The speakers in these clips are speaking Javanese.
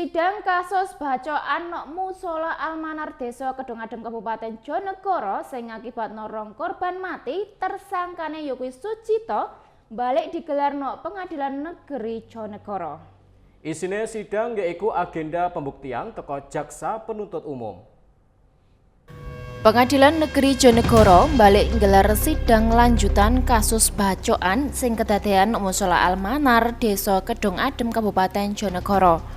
Sidang kasus bacokan Mushola Almanar Desa Kedongadem Kabupaten Jonegoro sing ngakibatno rong korban mati tersangkane ya kuwi Sucito balik digelar Pengadilan Negeri Jonegoro. Isine sidang yaiku agenda pembuktian teko jaksa penuntut umum. Pengadilan Negeri Jonegoro balik nggelar sidang lanjutan kasus bacokan sing kedadean Mushola Almanar Desa Kedongadem Kabupaten Jonegoro.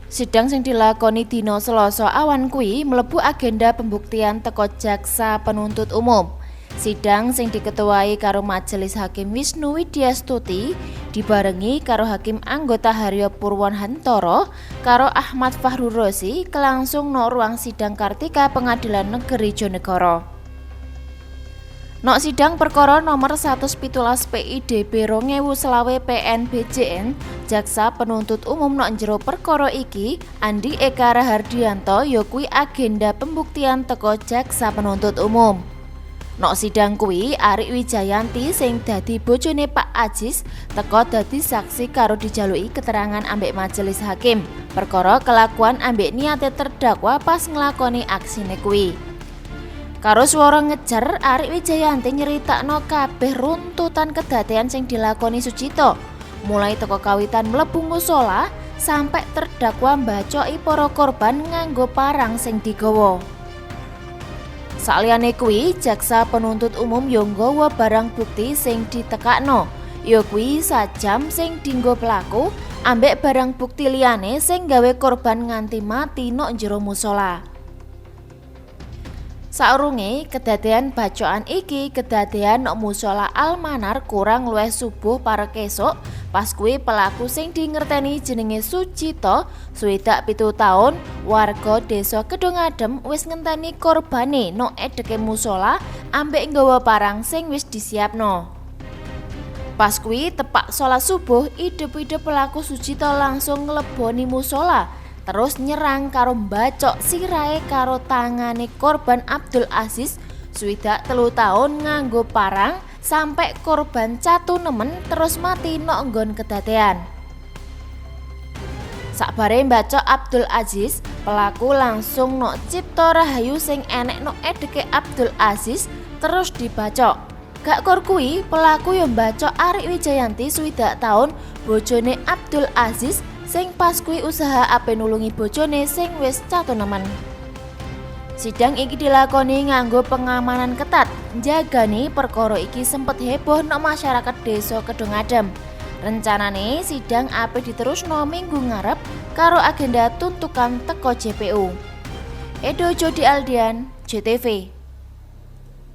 Sidang sing dilakoni dina Selasa awan kuwi mlebu agenda pembuktian teko jaksa penuntut umum. Sidang sing diketuai karo Majelis Hakim Wisnu Widyastuti dibarengi karo Hakim anggota Haryo Purwanhantoro karo Ahmad Fahru Rosi kelangsung ruang sidang Kartika Pengadilan Negeri Jonegoro. Sidang perkara nomor 117 PIDB 2020 PNBJN jaksa penuntut umum njero perkara iki Andi Eka Rahardianto ya kuwi agenda pembuktian teko jaksa penuntut umum. Sidang kuwi Arik Wijayanti sing dadi bojone Pak Ajis teko dadi saksi karo dijaluki keterangan ambek majelis hakim perkara kelakuan ambek niate terdakwa pas nglakoni aksine kuwi. Karo swara ngejer Arik Wijayanti nyeritakno kabeh runtutan kedadean sing dilakoni Sucito mulai teko kawitan mlebu mushola sampai terdakwa mbacoki para korban nganggo parang sing digawa. Saliyane kuwi jaksa penuntut umum yo nggawa barang bukti sing ditekakno ya kuwi sajam sing dienggo pelaku ambek barang bukti liyane sing gawe korban nganti mati njero mushola. Saurunge kedadean bacokan iki kedadean Mushola Almanar kurang luwih subuh parek esuk pas kuwi pelaku sing dingerteni jenenge Sucito 27 taun warga desa Kedongadem wis ngenteni korbane edeke mushola ambek nggawa parang sing wis disiapno. Pas kuwi tepak salat subuh idep-idep pelaku Sucito langsung ngleboni mushola terus nyerang karo mbacok sirahe karo tangane korban Abdul Aziz 23 taun nganggo parang sampai korban catu nemen terus mati nggon kedadean. Sakbare mbacok Abdul Aziz, pelaku langsung Cipto Rahayu sing enek edeke Abdul Aziz terus dibacok. Gak kor kuwi pelaku yo mbacok Arik Wijayanti 23 taun bojone Abdul Aziz sing pas kuwi usaha ape nulungi bojone sing wis catu nemen. Sidang iki dilakoni nganggo pengamanan ketat. Njagani perkara iki sempet heboh masyarakat desa Kedongadem. Rencanane sidang ape diterusno minggu ngarep karo agenda tuntukan teko JPU. Edo Jodi Aldian, JTV.